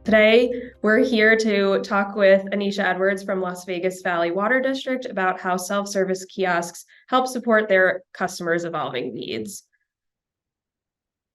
Today, we're here to talk with Anisha Edwards from Las Vegas Valley Water District about how self-service kiosks help support their customers' evolving needs.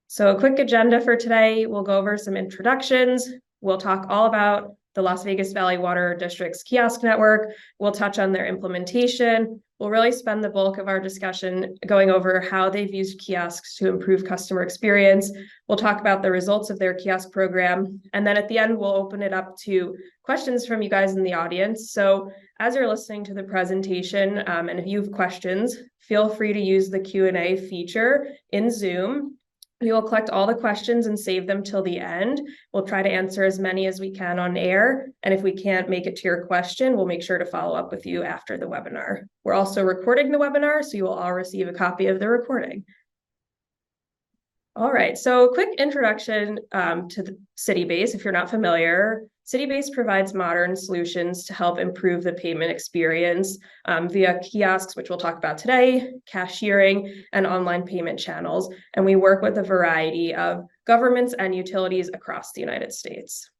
So a quick agenda for today, we'll go over some introductions. We'll talk all about the Las Vegas Valley Water District's kiosk network. We'll touch on their implementation. We'll really spend the bulk of our discussion going over how they've used kiosks to improve customer experience. We'll talk about the results of their kiosk program. And then at the end, we'll open it up to questions from you guys in the audience. So as you're listening to the presentation, and if you have questions, feel free to use the Q&A feature in Zoom. We will collect all the questions and save them till the end. We'll try to answer as many as we can on air. And if we can't make it to your question, we'll make sure to follow up with you after the webinar. We're also recording the webinar, so you will all receive a copy of the recording. All right, so a quick introduction to the CityBase. If you're not familiar, CityBase provides modern solutions to help improve the payment experience via kiosks, which we'll talk about today, cashiering, and online payment channels. And we work with a variety of governments and utilities across the United States.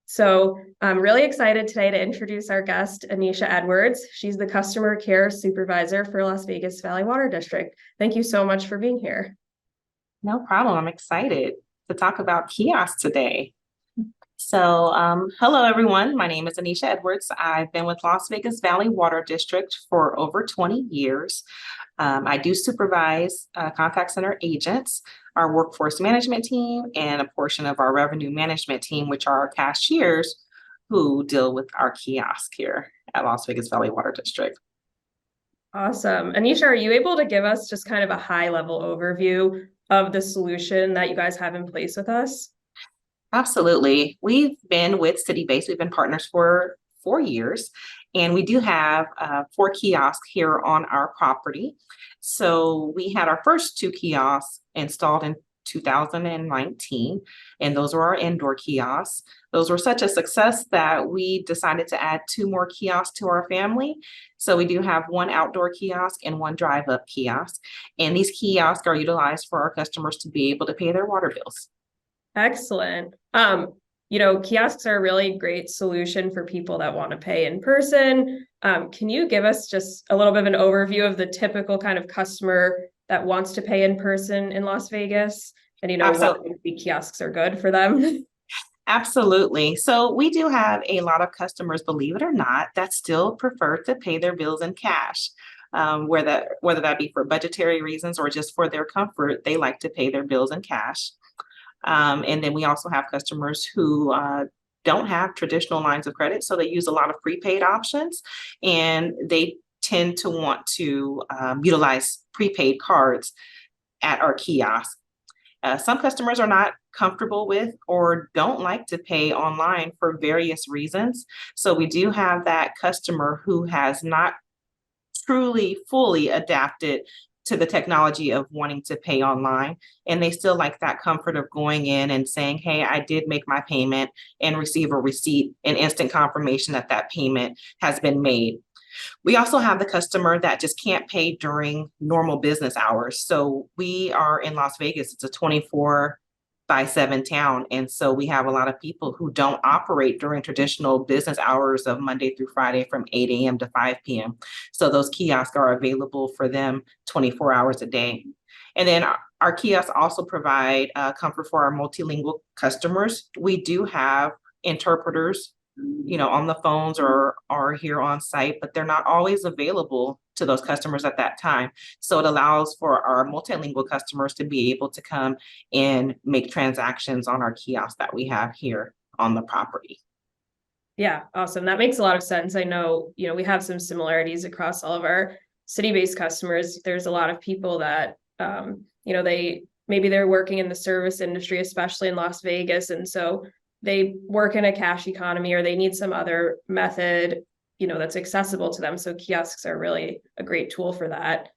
So I'm really excited today to introduce our guest, Anisha Edwards. She's the Customer Care Supervisor for Las Vegas Valley Water District. Thank you so much for being here. No problem. I'm excited to talk about kiosks today. So, hello, everyone. My name is Anisha Edwards. I've been with Las Vegas Valley Water District for over 20 years. I do supervise contact center agents, our workforce management team, and a portion of our revenue management team, which are our cashiers who deal with our kiosk here at Las Vegas Valley Water District. Awesome. Anisha, are you able to give us just kind of a high-level overview of the solution that you guys have in place with us? Absolutely. We've been with CityBase. We've been partners for 4 years, and we do have 4 kiosks here on our property. So we had our first 2 kiosks installed in 2019, and those were our indoor kiosks. Those were such a success that we decided to add 2 more kiosks to our family. So we do have 1 outdoor kiosk and 1 drive-up kiosk. And these kiosks are utilized for our customers to be able to pay their water bills. Excellent. Kiosks are a really great solution for people that want to pay in person. Can you give us just a little bit of an overview of the typical kind of customer that wants to pay in person in Las Vegas? And what the kiosks are good for them? Absolutely. So we do have a lot of customers, believe it or not, that still prefer to pay their bills in cash. Whether that be for budgetary reasons or just for their comfort, they like to pay their bills in cash. And then we also have customers who don't have traditional lines of credit, so they use a lot of prepaid options, and they tend to want to utilize prepaid cards at our kiosk. Some customers are not comfortable with or don't like to pay online for various reasons. So we do have that customer who has not truly fully adapted to the technology of wanting to pay online, and they still like that comfort of going in and saying, hey, I did make my payment, and receive a receipt and instant confirmation that that payment has been made. We also have the customer that just can't pay during normal business hours. So we are in Las Vegas. It's a 24/7 town. And so we have a lot of people who don't operate during traditional business hours of Monday through Friday from 8 a.m. to 5 p.m. So those kiosks are available for them 24 hours a day. And then our kiosks also provide comfort for our multilingual customers. We do have interpreters on the phones or are here on site, but they're not always available to those customers at that time. So it allows for our multilingual customers to be able to come and make transactions on our kiosk that we have here on the property. Yeah, awesome. That makes a lot of sense. I know, we have some similarities across all of our city-based customers. There's a lot of people that, maybe they're working in the service industry, especially in Las Vegas. And so they work in a cash economy, or they need some other method, that's accessible to them. So kiosks are really a great tool for that.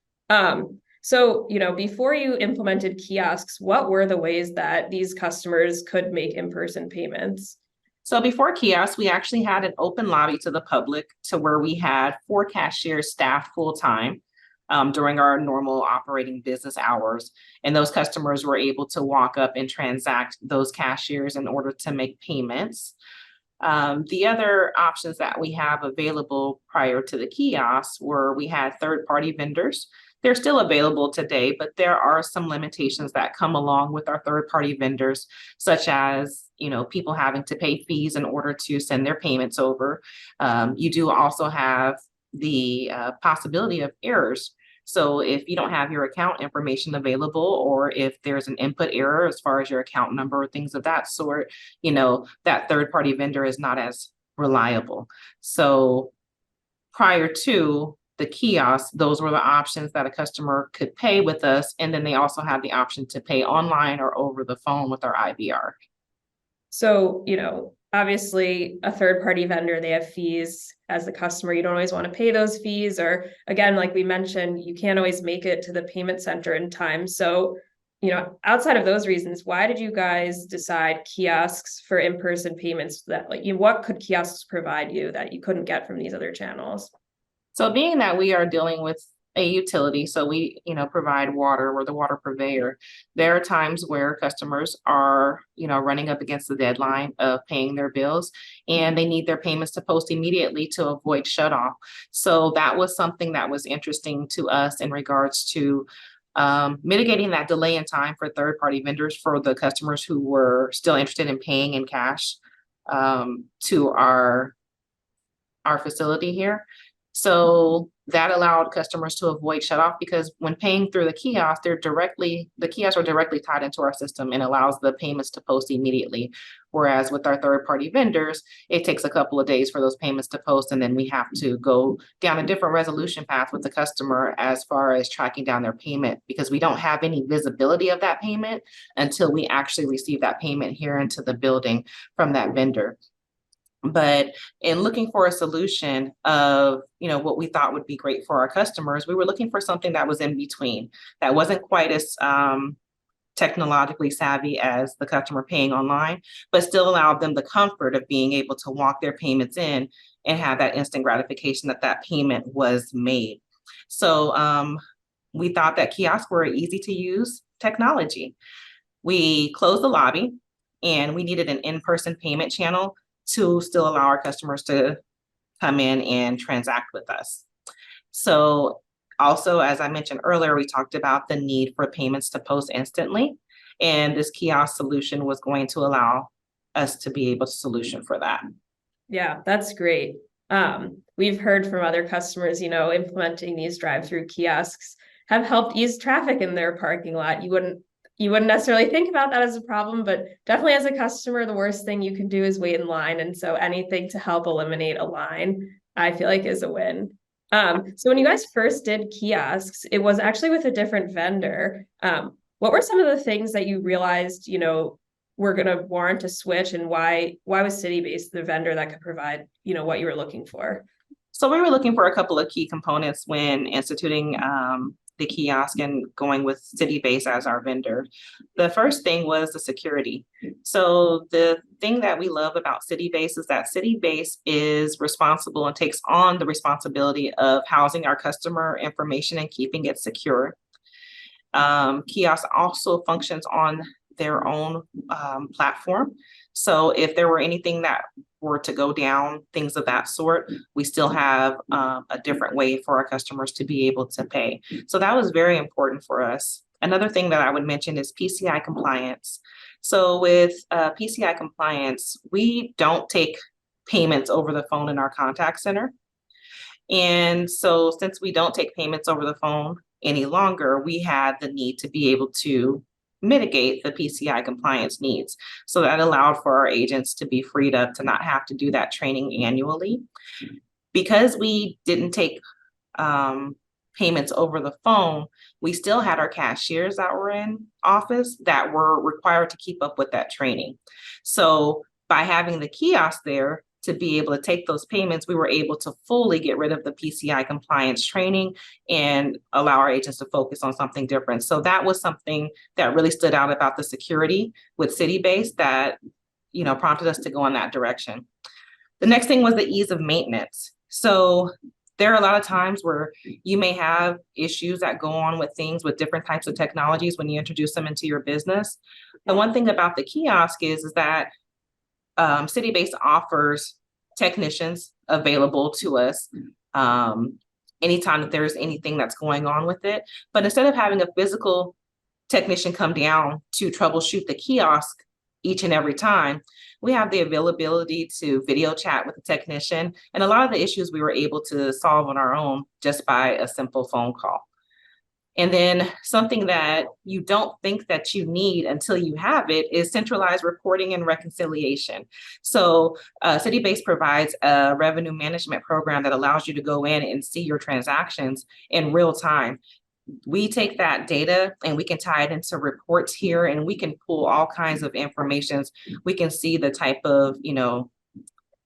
So, before you implemented kiosks, what were the ways that these customers could make in-person payments? So before kiosks, we actually had an open lobby to the public to where we had 4 cashiers staffed full time. during our normal operating business hours. And those customers were able to walk up and transact those cashiers in order to make payments. The other options that we have available prior to the kiosks were we had third-party vendors. They're still available today, but there are some limitations that come along with our third-party vendors, such as, people having to pay fees in order to send their payments over. You do also have the possibility of errors. So if you don't have your account information available, or if there's an input error as far as your account number or things of that sort, that third-party vendor is not as reliable. So prior to the kiosk, those were the options that a customer could pay with us. And then they also have the option to pay online or over the phone with our IVR. So, obviously a third-party vendor, they have fees. As the customer, you don't always want to pay those fees, or again, like we mentioned, you can't always make it to the payment center in time. So, outside of those reasons, why did you guys decide kiosks for in-person payments? That what could kiosks provide you that you couldn't get from these other channels? So being that we are dealing with a utility, so we, provide water, we're the water purveyor. There are times where customers are, running up against the deadline of paying their bills, and they need their payments to post immediately to avoid shutoff. So that was something that was interesting to us in regards to mitigating that delay in time for third-party vendors for the customers who were still interested in paying in cash to our facility here. So that allowed customers to avoid shutoff, because when paying through the kiosk, the kiosks are directly tied into our system and allows the payments to post immediately. Whereas with our third-party vendors, it takes a couple of days for those payments to post, and then we have to go down a different resolution path with the customer as far as tracking down their payment, because we don't have any visibility of that payment until we actually receive that payment here into the building from that vendor. But in looking for a solution of, what we thought would be great for our customers, we were looking for something that was in between, that wasn't quite as technologically savvy as the customer paying online, but still allowed them the comfort of being able to walk their payments in and have that instant gratification that that payment was made. So we thought that kiosks were easy to use technology. We closed the lobby, and we needed an in-person payment channel to still allow our customers to come in and transact with us. So also, as I mentioned earlier, we talked about the need for payments to post instantly, and this kiosk solution was going to allow us to be able to solution for that. Yeah, that's great. We've heard from other customers, implementing these drive-through kiosks have helped ease traffic in their parking lot. You wouldn't necessarily think about that as a problem, but definitely as a customer, the worst thing you can do is wait in line. And so anything to help eliminate a line, I feel like is a win. So when you guys first did kiosks, it was actually with a different vendor. What were some of the things that you realized, were going to warrant a switch, and why was City-Based the vendor that could provide, what you were looking for? So we were looking for a couple of key components when instituting the kiosk and going with City-Based as our vendor. The first thing was the security. So the thing that we love about City-Based is that City-Based is responsible and takes on the responsibility of housing our customer information and keeping it secure. Kiosk also functions on their own platform. So if there were anything that were to go down, things of that sort, we still have a different way for our customers to be able to pay. So that was very important for us. Another thing that I would mention is PCI compliance. So with PCI compliance, we don't take payments over the phone in our contact center. And so since we don't take payments over the phone any longer, we had the need to be able to mitigate the PCI compliance needs. So that allowed for our agents to be freed up to not have to do that training annually. Because we didn't take payments over the phone, we still had our cashiers that were in office that were required to keep up with that training. So by having the kiosk there to be able to take those payments, we were able to fully get rid of the PCI compliance training and allow our agents to focus on something different. So that was something that really stood out about the security with City-Based that, prompted us to go in that direction. The next thing was the ease of maintenance. So there are a lot of times where you may have issues that go on with things with different types of technologies when you introduce them into your business. The one thing about the kiosk is that City Base offers technicians available to us anytime that there's anything that's going on with it. But instead of having a physical technician come down to troubleshoot the kiosk each and every time, we have the availability to video chat with the technician. And a lot of the issues we were able to solve on our own just by a simple phone call. And then something that you don't think that you need until you have it is centralized reporting and reconciliation. So City Base provides a revenue management program that allows you to go in and see your transactions in real time. We take that data and we can tie it into reports here, and we can pull all kinds of information. We can see the type of,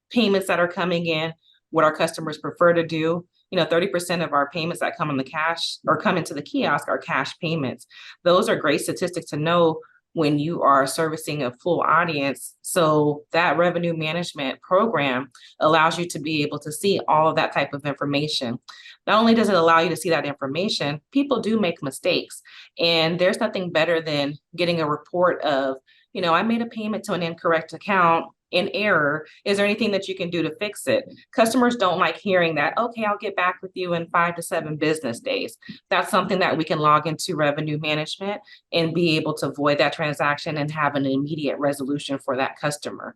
payments that are coming in, what our customers prefer to do. 30% of our payments that come in the cash or come into the kiosk are cash payments. Those are great statistics to know when you are servicing a full audience. So that revenue management program allows you to be able to see all of that type of information. Not only does it allow you to see that information, people do make mistakes. And there's nothing better than getting a report of, I made a payment to an incorrect account in error. Is there anything that you can do to fix it? Customers don't like hearing that, okay, I'll get back with you in 5 to 7 business days. That's something that we can log into revenue management and be able to void that transaction and have an immediate resolution for that customer.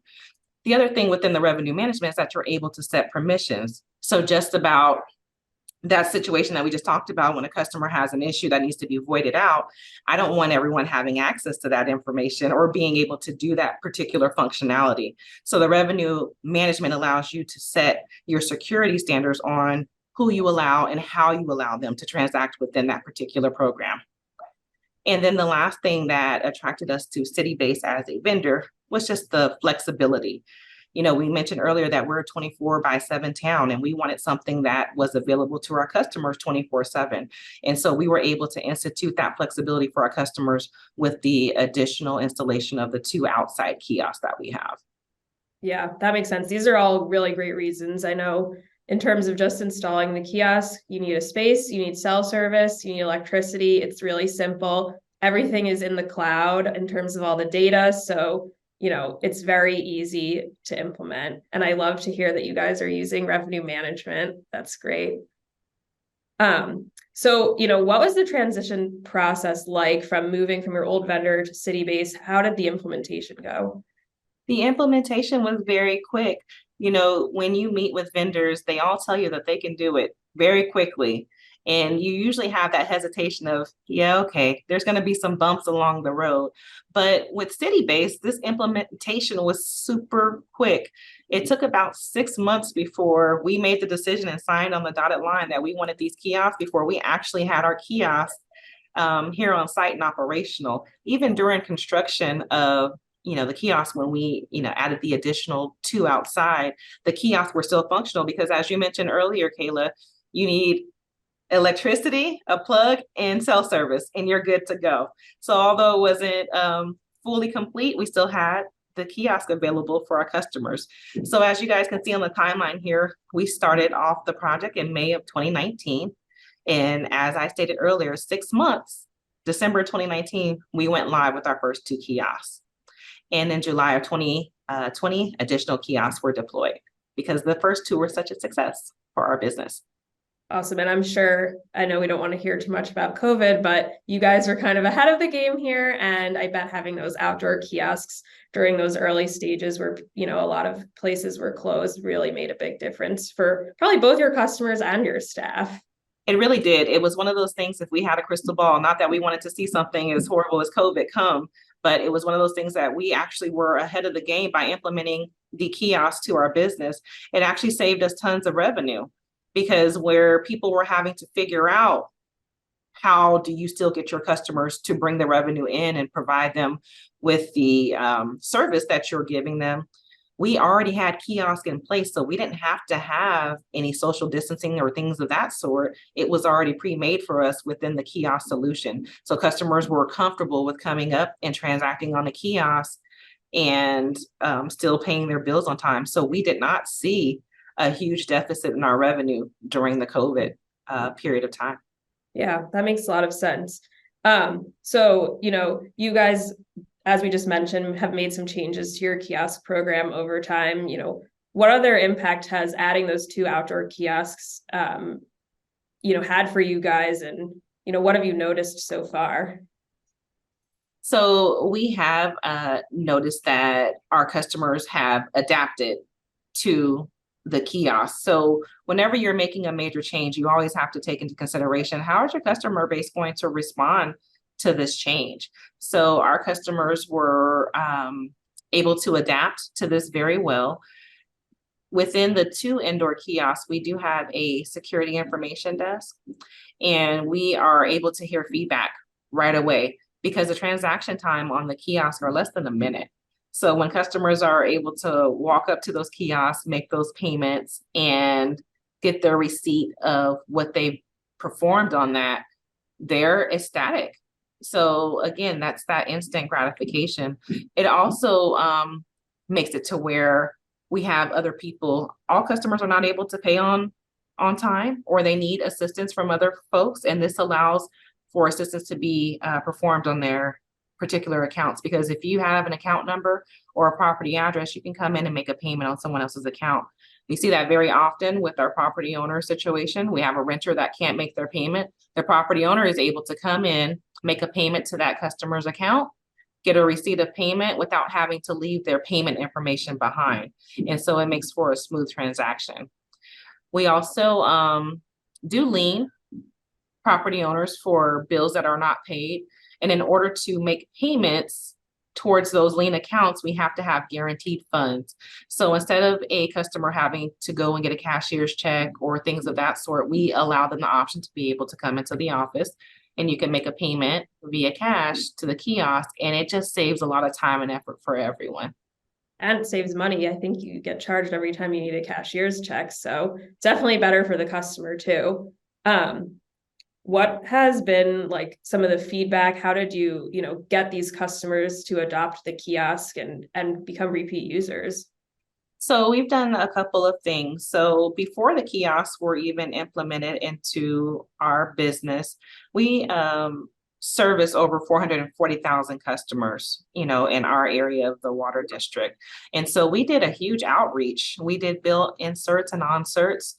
The other thing within the revenue management is that you're able to set permissions. So just about that situation that we just talked about, when a customer has an issue that needs to be voided out, I don't want everyone having access to that information or being able to do that particular functionality. So the revenue management allows you to set your security standards on who you allow and how you allow them to transact within that particular program. And then the last thing that attracted us to City Base as a vendor was just the flexibility. We mentioned earlier that we're a 24/7 town, and we wanted something that was available to our customers 24/7. And so we were able to institute that flexibility for our customers with the additional installation of the 2 outside kiosks that we have. Yeah, that makes sense. These are all really great reasons. I know in terms of just installing the kiosk, you need a space, you need cell service, you need electricity. It's really simple. Everything is in the cloud in terms of all the data. So it's very easy to implement. And I love to hear that you guys are using revenue management. That's great. So, what was the transition process like from moving from your old vendor to City Base? How did the implementation go? The implementation was very quick. When you meet with vendors, they all tell you that they can do it very quickly. And you usually have that hesitation of, yeah, okay, there's going to be some bumps along the road. But with City Base, this implementation was super quick. It took about 6 months before we made the decision and signed on the dotted line that we wanted these kiosks, before we actually had our kiosks here on site and operational. Even during construction of the kiosk, when we, added the additional 2 outside, the kiosks were still functional because, as you mentioned earlier, Kayla, you need electricity, a plug, and cell service, and you're good to go. So although it wasn't fully complete, we still had the kiosk available for our customers. So as you guys can see on the timeline here, we started off the project in May of 2019. And as I stated earlier, 6 months, December 2019, we went live with our first 2 kiosks. And in July of 2020, additional kiosks were deployed because the first 2 were such a success for our business. Awesome. And I'm sure, I know we don't want to hear too much about COVID, but you guys are kind of ahead of the game here. And I bet having those outdoor kiosks during those early stages where, a lot of places were closed really made a big difference for probably both your customers and your staff. It really did. It was one of those things, if we had a crystal ball, not that we wanted to see something as horrible as COVID come, but it was one of those things that we actually were ahead of the game by implementing the kiosks to our business. It actually saved us tons of revenue. Because where people were having to figure out how do you still get your customers to bring the revenue in and provide them with the service that you're giving them, we already had kiosks in place. So we didn't have to have any social distancing or things of that sort. It was already pre-made for us within the kiosk solution. So customers were comfortable with coming up and transacting on the kiosk and still paying their bills on time. So we did not see a huge deficit in our revenue during the COVID period of time. Yeah, that makes a lot of sense. So, you guys, as we just mentioned, have made some changes to your kiosk program over time. What other impact has adding those 2 outdoor kiosks, had for you guys? And, what have you noticed so far? So we have noticed that our customers have adapted to the kiosk. So whenever you're making a major change, you always have to take into consideration, how is your customer base going to respond to this change? So our customers were able to adapt to this very well. Within the 2 indoor kiosks, we do have a security information desk, and we are able to hear feedback right away because the transaction time on the kiosk are less than a minute. So when customers are able to walk up to those kiosks, make those payments, and get their receipt of what they performed on that, they're ecstatic. So again, that's that instant gratification. It also makes it to where we have other people, all customers are not able to pay on time, or they need assistance from other folks. And this allows for assistance to be performed on their particular accounts. Because if you have an account number or a property address, you can come in and make a payment on someone else's account. We see that very often with our property owner situation. We have a renter that can't make their payment. The property owner is able to come in, make a payment to that customer's account, get a receipt of payment without having to leave their payment information behind. And so it makes for a smooth transaction. We also do lien property owners for bills that are not paid. And in order to make payments towards those lien accounts, we have to have guaranteed funds. So instead of a customer having to go and get a cashier's check or things of that sort, we allow them the option to be able to come into the office, and you can make a payment via cash to the kiosk, and it just saves a lot of time and effort for everyone. And it saves money. I think you get charged every time you need a cashier's check. So it's definitely better for the customer too. What has been like some of the feedback? How did you, get these customers to adopt the kiosk and become repeat users? So we've done a couple of things. So before the kiosks were even implemented into our business, we service over 440,000 customers, in our area of the water district. And so we did a huge outreach. We did bill inserts and onserts.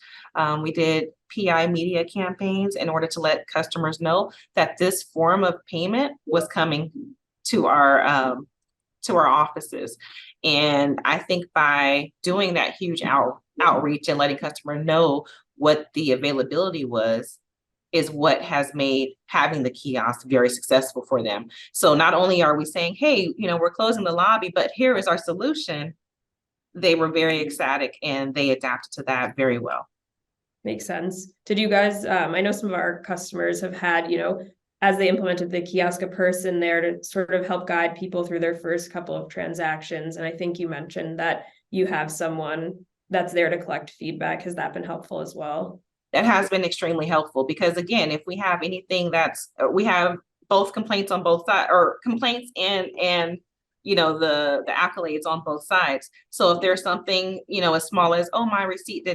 We did PI media campaigns in order to let customers know that this form of payment was coming to our offices. And I think by doing that huge outreach and letting customers know what the availability was, is what has made having the kiosk very successful for them. So not only are we saying, hey, we're closing the lobby, but here is our solution. They were very ecstatic and they adapted to that very well. Makes sense. Did you guys, I know some of our customers have had, as they implemented the kiosk, a person there to sort of help guide people through their first couple of transactions. And I think you mentioned that you have someone that's there to collect feedback. Has that been helpful as well? That has been extremely helpful because, again, if we have anything we have both complaints on both sides, or complaints and the accolades on both sides. So if there's something as small as, oh, my receipt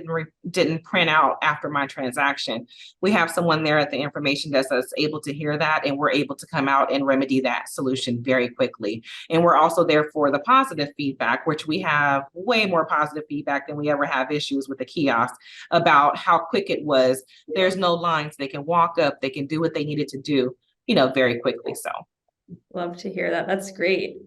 didn't print out after my transaction, we have someone there at the information desk that's able to hear that, and we're able to come out and remedy that solution very quickly. And we're also there for the positive feedback, which we have way more positive feedback than we ever have issues with the kiosk, about how quick it was. There's no lines. They can walk up, they can do what they needed to do, very quickly. So love to hear that. That's great.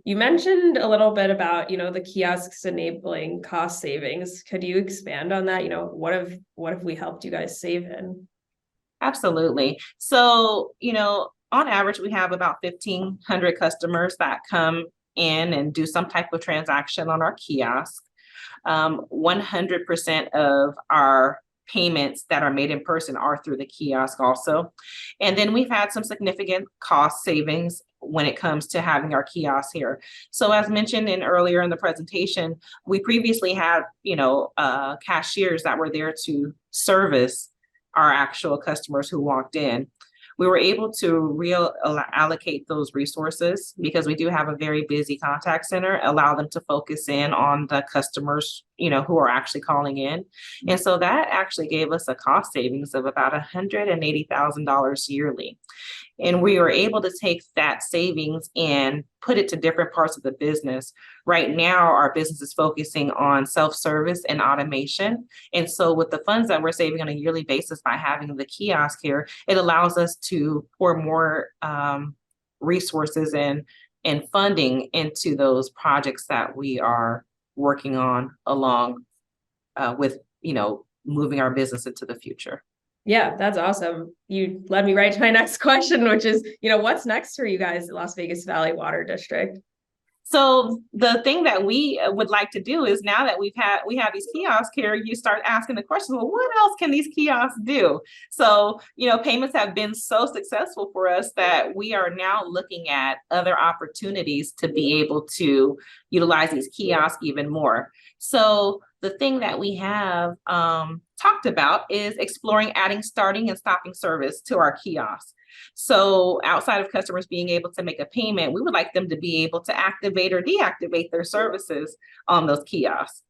You mentioned a little bit about, the kiosks enabling cost savings. Could you expand on that? What have we helped you guys save in? Absolutely. So, on average, we have about 1,500 customers that come in and do some type of transaction on our kiosk. 100% of our payments that are made in person are through the kiosk also. And then we've had some significant cost savings when it comes to having our kiosks here. So as mentioned earlier in the presentation, we previously had, cashiers that were there to service our actual customers who walked in. we were able to allocate those resources because we do have a very busy contact center, allow them to focus in on the customers, who are actually calling in. And so that actually gave us a cost savings of about $180,000 yearly. And we were able to take that savings and put it to different parts of the business. Right now, our business is focusing on self-service and automation. And so with the funds that we're saving on a yearly basis by having the kiosk here, it allows us to pour more resources and funding into those projects that we are working on along with, moving our business into the future. Yeah, that's awesome. You led me right to my next question, which is, what's next for you guys at Las Vegas Valley Water District? So the thing that we would like to do is, now that we have these kiosks here, you start asking the question, well, what else can these kiosks do? So, payments have been so successful for us that we are now looking at other opportunities to be able to utilize these kiosks even more. So the thing that we have talked about is exploring adding starting and stopping service to our kiosks. So outside of customers being able to make a payment, we would like them to be able to activate or deactivate their services on those kiosks.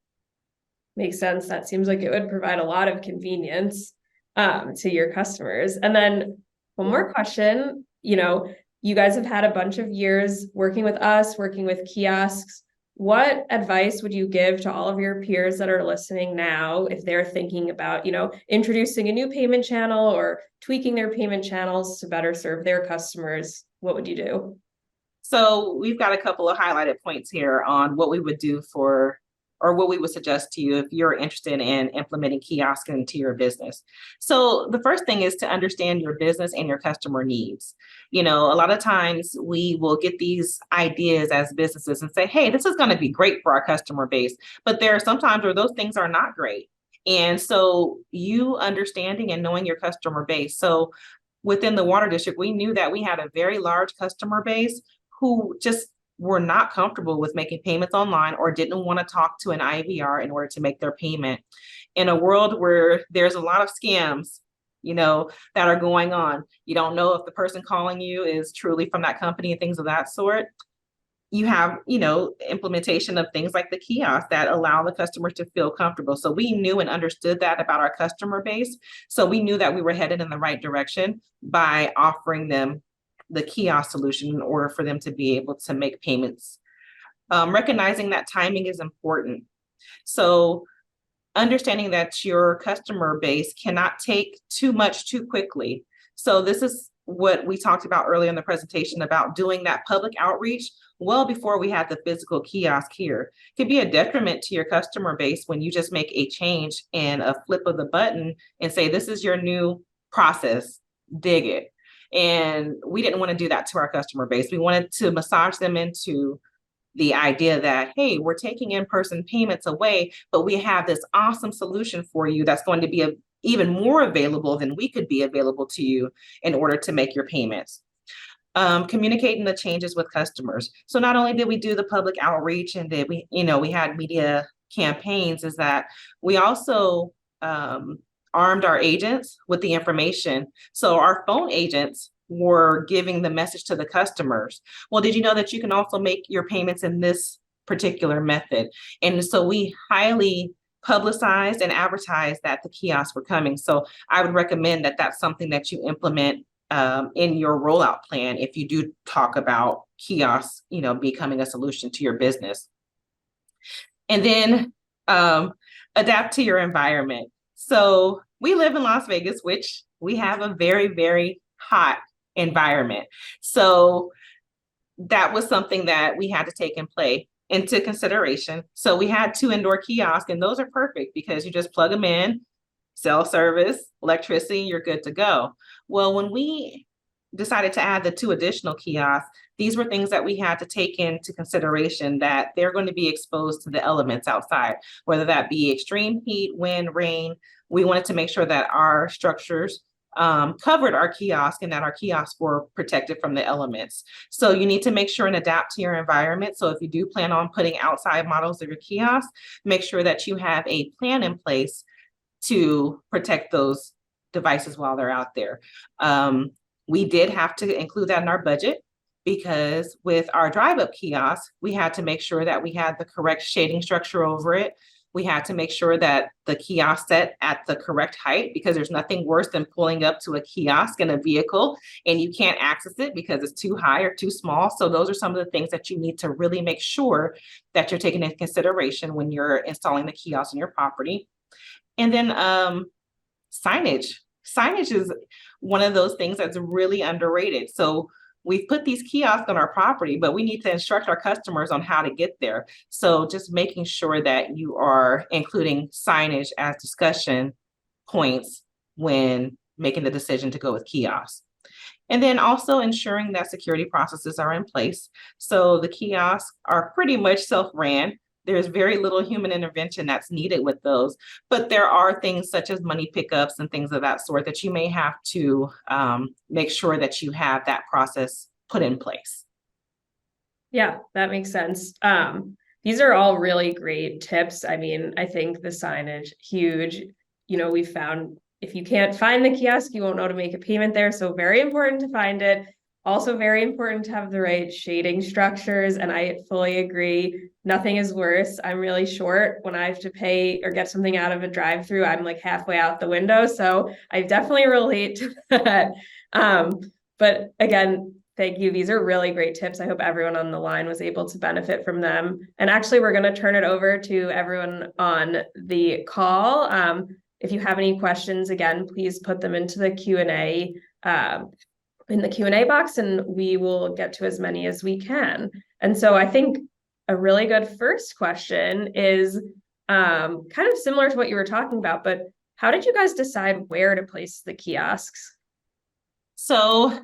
Makes sense. That seems like it would provide a lot of convenience to your customers. And then one more question, you guys have had a bunch of years working with us, working with kiosks. What advice would you give to all of your peers that are listening now if they're thinking about, introducing a new payment channel or tweaking their payment channels to better serve their customers? What would you do? So we've got a couple of highlighted points here on what we would do or what we would suggest to you if you're interested in implementing kiosks into your business. So the first thing is to understand your business and your customer needs. A lot of times we will get these ideas as businesses and say, hey, this is going to be great for our customer base. But there are sometimes where those things are not great. And so you understanding and knowing your customer base. So within the water district, we knew that we had a very large customer base who just were not comfortable with making payments online or didn't want to talk to an IVR in order to make their payment. In a world where there's a lot of scams, that are going on, you don't know if the person calling you is truly from that company and things of that sort. You have, implementation of things like the kiosk that allow the customer to feel comfortable. So we knew and understood that about our customer base. So we knew that we were headed in the right direction by offering them the kiosk solution in order for them to be able to make payments. Recognizing that timing is important. So understanding that your customer base cannot take too much too quickly. So this is what we talked about earlier in the presentation about doing that public outreach well before we had the physical kiosk here. It can be a detriment to your customer base when you just make a change and a flip of the button and say, this is your new process, dig it. And we didn't want to do that to our customer base. We wanted to massage them into the idea that, hey, we're taking in-person payments away, but we have this awesome solution for you that's going to be even more available than we could be available to you in order to make your payments. Communicating the changes with customers. So not only did we do the public outreach and did we had media campaigns, is that we also armed our agents with the information. So our phone agents were giving the message to the customers. Well, did you know that you can also make your payments in this particular method? And so we highly publicized and advertised that the kiosks were coming. So I would recommend that that's something that you implement in your rollout plan if you do talk about kiosks, becoming a solution to your business. And then adapt to your environment. So we live in Las Vegas, which we have a very, very hot environment. So that was something that we had to take into consideration. So we had 2 indoor kiosks, and those are perfect because you just plug them in, cell service, electricity, you're good to go. Well, when we decided to add the 2 additional kiosks, these were things that we had to take into consideration, that they're going to be exposed to the elements outside, whether that be extreme heat, wind, rain. We wanted to make sure that our structures covered our kiosk and that our kiosks were protected from the elements. So you need to make sure and adapt to your environment. So if you do plan on putting outside models of your kiosk, make sure that you have a plan in place to protect those devices while they're out there. We did have to include that in our budget because with our drive-up kiosk, we had to make sure that we had the correct shading structure over it. We had to make sure that the kiosk set at the correct height, because there's nothing worse than pulling up to a kiosk in a vehicle and you can't access it because it's too high or too small. So those are some of the things that you need to really make sure that you're taking into consideration when you're installing the kiosk on your property. And then signage. Signage is one of those things that's really underrated. So we've put these kiosks on our property, but we need to instruct our customers on how to get there. So just making sure that you are including signage as discussion points when making the decision to go with kiosks. And then also ensuring that security processes are in place. So the kiosks are pretty much self-ran. There's very little human intervention that's needed with those, but there are things such as money pickups and things of that sort that you may have to make sure that you have that process put in place. Yeah, that makes sense. These are all really great tips. I mean, I think the signage, huge. You know, we found if you can't find the kiosk, you won't know to make a payment there. So very important to find it. Also very important to have the right shading structures. And I fully agree. Nothing is worse. I'm really short when I have to pay or get something out of a drive-through. I'm like halfway out the window. So I definitely relate to that. But again, thank you. These are really great tips. I hope everyone on the line was able to benefit from them. And actually, we're going to turn it over to everyone on the call. If you have any questions, again, please put them into the Q&A in the Q&A box, and we will get to as many as we can. And so I think a really good first question is kind of similar to what you were talking about, but how did you guys decide where to place the kiosks? So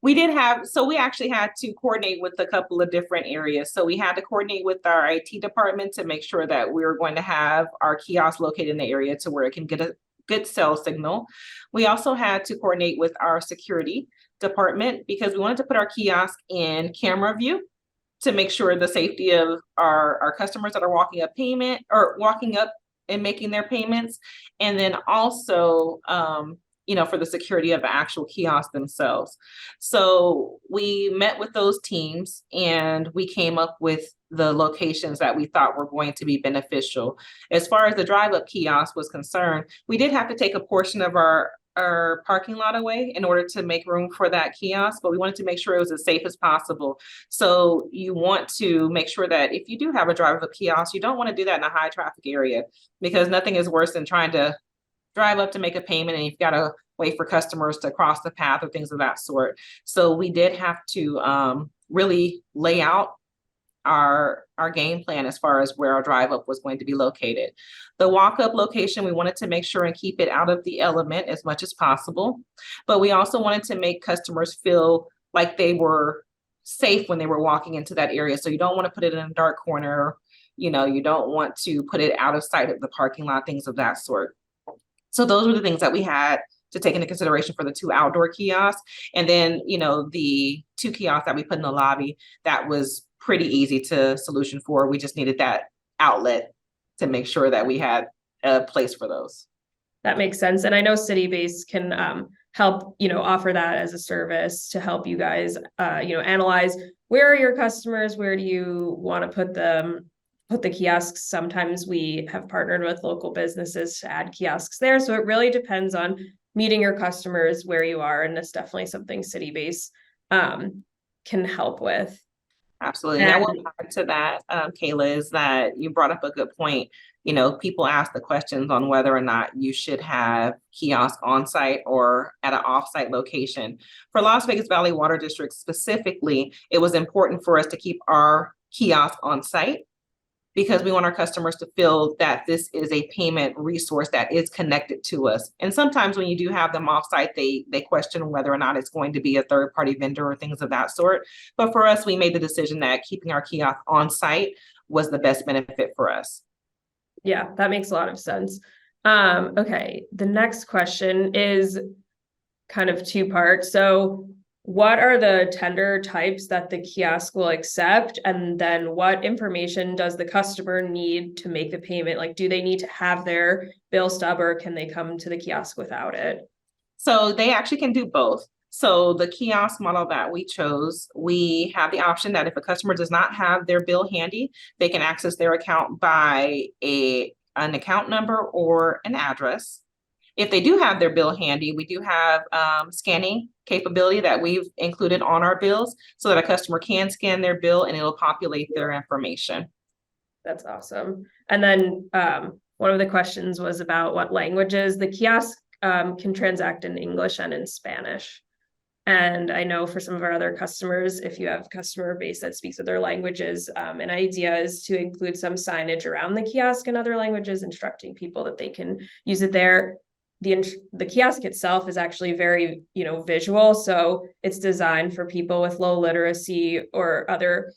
we actually had to coordinate with a couple of different areas. So we had to coordinate with our IT department to make sure that we were going to have our kiosk located in the area to where it can get a good cell signal. We also had to coordinate with our security department because we wanted to put our kiosk in camera view to make sure the safety of our customers that are walking up and making their payments. And then also, for the security of the actual kiosk themselves. So we met with those teams and we came up with the locations that we thought were going to be beneficial. As far as the drive-up kiosk was concerned, we did have to take a portion of our parking lot away in order to make room for that kiosk, but we wanted to make sure it was as safe as possible. So you want to make sure that if you do have a drive-up kiosk, you don't want to do that in a high traffic area because nothing is worse than trying to drive up to make a payment and you've got to wait for customers to cross the path or things of that sort. So we did have to really lay out our game plan as far as where our drive up was going to be located. The walk up location, we wanted to make sure and keep it out of the element as much as possible, but we also wanted to make customers feel like they were safe when they were walking into that area. So you don't want to put it in a dark corner, you don't want to put it out of sight of the parking lot, things of that sort. So those were the things that we had to take into consideration for the 2 outdoor kiosks. And then, the 2 kiosks that we put in the lobby, that was pretty easy to solution for. We just needed that outlet to make sure that we had a place for those. That makes sense. And I know City-Base can help, offer that as a service to help you guys, analyze where are your customers, where do you want to put the kiosks. Sometimes we have partnered with local businesses to add kiosks there. So it really depends on meeting your customers where you are. And it's definitely something City-Base can help with. Absolutely. And I will add to that, Kayla, is that you brought up a good point. People ask the questions on whether or not you should have kiosks on site or at an off-site location. For Las Vegas Valley Water District specifically, it was important for us to keep our kiosk on site because we want our customers to feel that this is a payment resource that is connected to us. And sometimes when you do have them offsite, they question whether or not it's going to be a third-party vendor or things of that sort. But for us, we made the decision that keeping our kiosk on site was the best benefit for us. Yeah, that makes a lot of sense. Okay, the next question is kind of 2-part. So what are the tender types that the kiosk will accept? And then what information does the customer need to make the payment? Like, do they need to have their bill stub or can they come to the kiosk without it? So they actually can do both. So the kiosk model that we chose, we have the option that if a customer does not have their bill handy, they can access their account by an account number or an address. If they do have their bill handy, we do have scanning capability that we've included on our bills so that a customer can scan their bill and it'll populate their information. That's awesome. And then one of the questions was about what languages. The kiosk can transact in English and in Spanish. And I know for some of our other customers, if you have a customer base that speaks other languages, an idea is to include some signage around the kiosk in other languages, instructing people that they can use it there. The kiosk itself is actually very, visual. So it's designed for people with low literacy or other,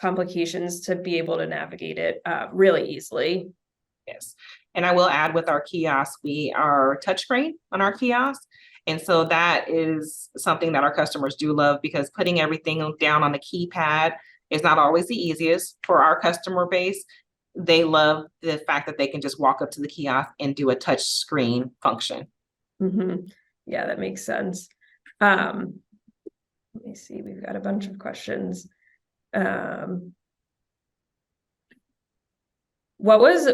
complications to be able to navigate it really easily. Yes. And I will add with our kiosk, we are touchscreen on our kiosk. And so that is something that our customers do love because putting everything down on the keypad is not always the easiest for our customer base. They love the fact that they can just walk up to the kiosk and do a touch screen function. Mm-hmm. Yeah, that makes sense. Let me see, we've got a bunch of questions. What was,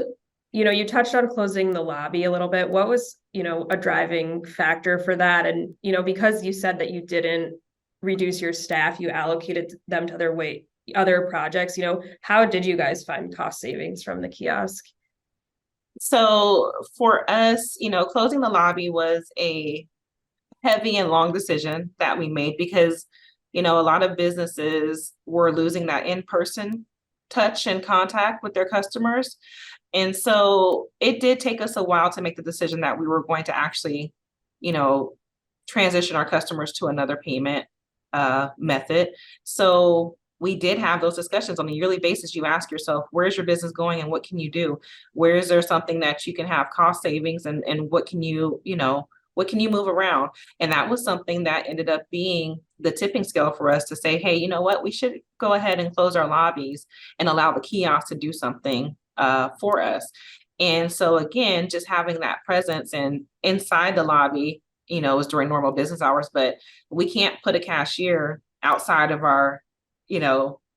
you touched on closing the lobby a little bit. What was, a driving factor for that? And, because you said that you didn't reduce your staff, you allocated them to other projects, how did you guys find cost savings from the kiosk? So for us, closing the lobby was a heavy and long decision that we made because, a lot of businesses were losing that in-person touch and contact with their customers. And so it did take us a while to make the decision that we were going to actually, transition our customers to another payment method. So we did have those discussions on a yearly basis. You ask yourself, where's your business going and what can you do? Where is there something that you can have cost savings and what can what can you move around? And that was something that ended up being the tipping scale for us to say, hey, you know what, we should go ahead and close our lobbies and allow the kiosk to do something for us. And so again, just having that presence and inside the lobby, is during normal business hours, but we can't put a cashier outside of our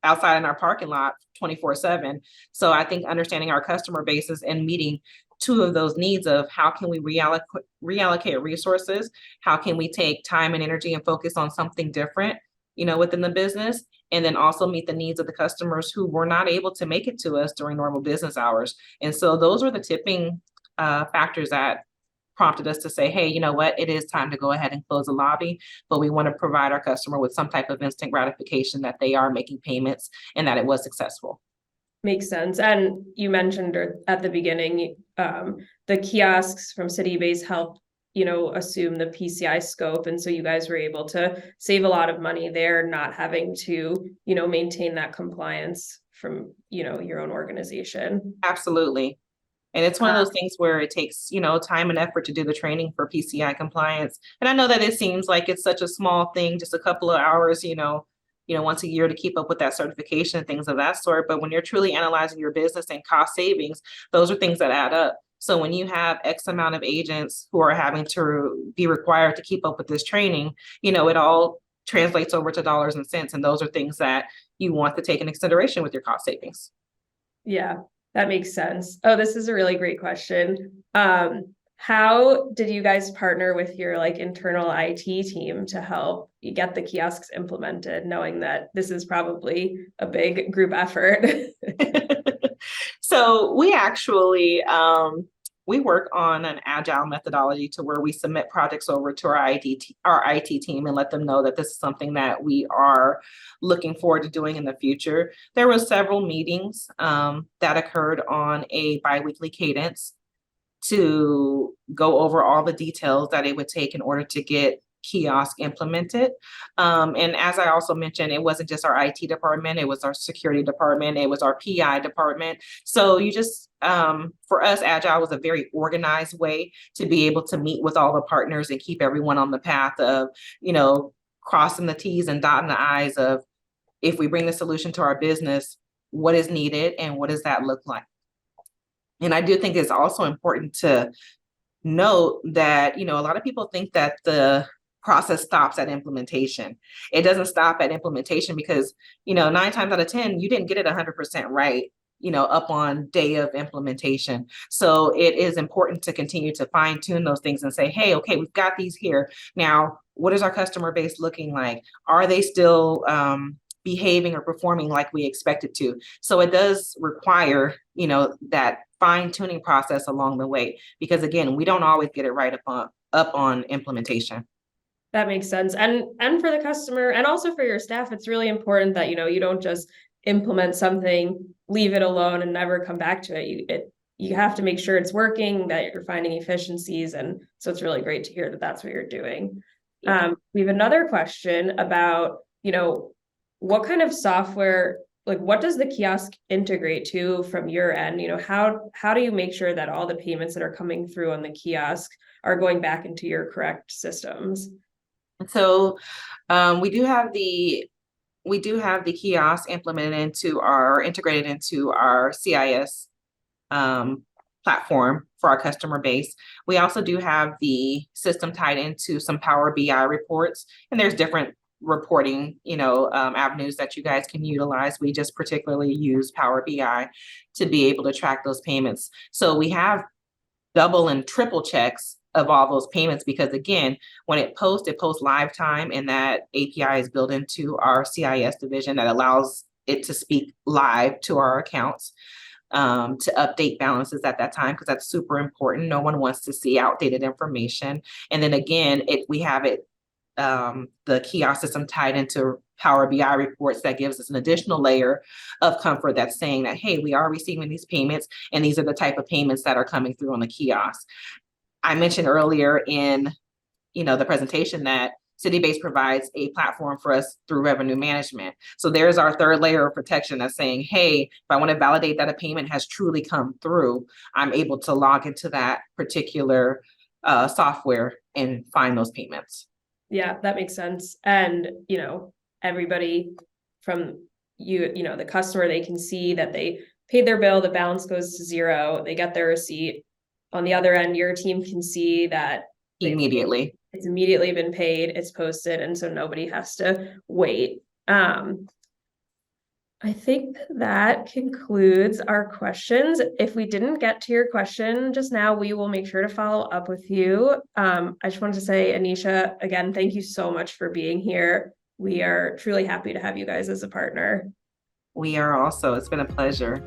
outside in our parking lot 24/7. So I think understanding our customer bases and meeting two of those needs of how can we reallocate resources, how can we take time and energy and focus on something different, within the business, and then also meet the needs of the customers who were not able to make it to us during normal business hours. And so those were the tipping factors that prompted us to say, hey, you know what, it is time to go ahead and close the lobby, but we want to provide our customer with some type of instant gratification that they are making payments and that it was successful. Makes sense. And you mentioned at the beginning, the kiosks from City Base helped, assume the PCI scope. And so you guys were able to save a lot of money there, not having to, maintain that compliance from, your own organization. Absolutely. And it's one of those things where it takes, time and effort to do the training for PCI compliance. And I know that it seems like it's such a small thing, just a couple of hours, once a year to keep up with that certification and things of that sort. But when you're truly analyzing your business and cost savings, those are things that add up. So when you have X amount of agents who are having to be required to keep up with this training, it all translates over to dollars and cents. And those are things that you want to take into consideration with your cost savings. Yeah. That makes sense. Oh, this is a really great question. How did you guys partner with your internal IT team to help you get the kiosks implemented, knowing that this is probably a big group effort? So we actually we work on an agile methodology to where we submit projects over to our IT team and let them know that this is something that we are looking forward to doing in the future. There were several meetings that occurred on a biweekly cadence to go over all the details that it would take in order to get Kiosk implemented. And as I also mentioned, it wasn't just our IT department, it was our security department, it was our PI department. So you just, for us, Agile was a very organized way to be able to meet with all the partners and keep everyone on the path of, crossing the T's and dotting the I's of, if we bring the solution to our business, what is needed and what does that look like? And I do think it's also important to note that, a lot of people think that the process stops at implementation. It doesn't stop at implementation because, 9 times out of 10, you didn't get it 100% right, up on day of implementation. So it is important to continue to fine tune those things and say, hey, okay, we've got these here. Now, what is our customer base looking like? Are they still behaving or performing like we expected to? So it does require, that fine tuning process along the way, because again, we don't always get it right up on implementation. That makes sense. And for the customer and also for your staff, it's really important that, you don't just implement something, leave it alone and never come back to it. You have to make sure it's working, that you're finding efficiencies. And so it's really great to hear that that's what you're doing. Yeah. We have another question about, what kind of software, like what does the kiosk integrate to from your end? How do you make sure that all the payments that are coming through on the kiosk are going back into your correct systems? So we do have the kiosk integrated into our CIS platform for our customer base. We also do have the system tied into some Power BI reports, and there's different reporting, avenues that you guys can utilize. We just particularly use Power BI to be able to track those payments. So we have double and triple checks of all those payments, because again, when it posts live time, and that API is built into our CIS division that allows it to speak live to our accounts, to update balances at that time, because that's super important. No one wants to see outdated information. And then again, we have it, the kiosk system tied into Power BI reports that gives us an additional layer of comfort that's saying that, hey, we are receiving these payments, and these are the type of payments that are coming through on the kiosk. I mentioned earlier in, the presentation that Citybase provides a platform for us through revenue management. So there's our third layer of protection that's saying, hey, if I want to validate that a payment has truly come through, I'm able to log into that particular software and find those payments. Yeah, that makes sense. And, everybody from the customer, they can see that they paid their bill, the balance goes to zero, they get their receipt. On the other end, your team can see that Immediately. it's immediately been paid, it's posted, and so nobody has to wait. I think that concludes our questions. If we didn't get to your question just now, we will make sure to follow up with you. I just wanted to say, Anisha, again, thank you so much for being here. We are truly happy to have you guys as a partner. We are also. It's been a pleasure.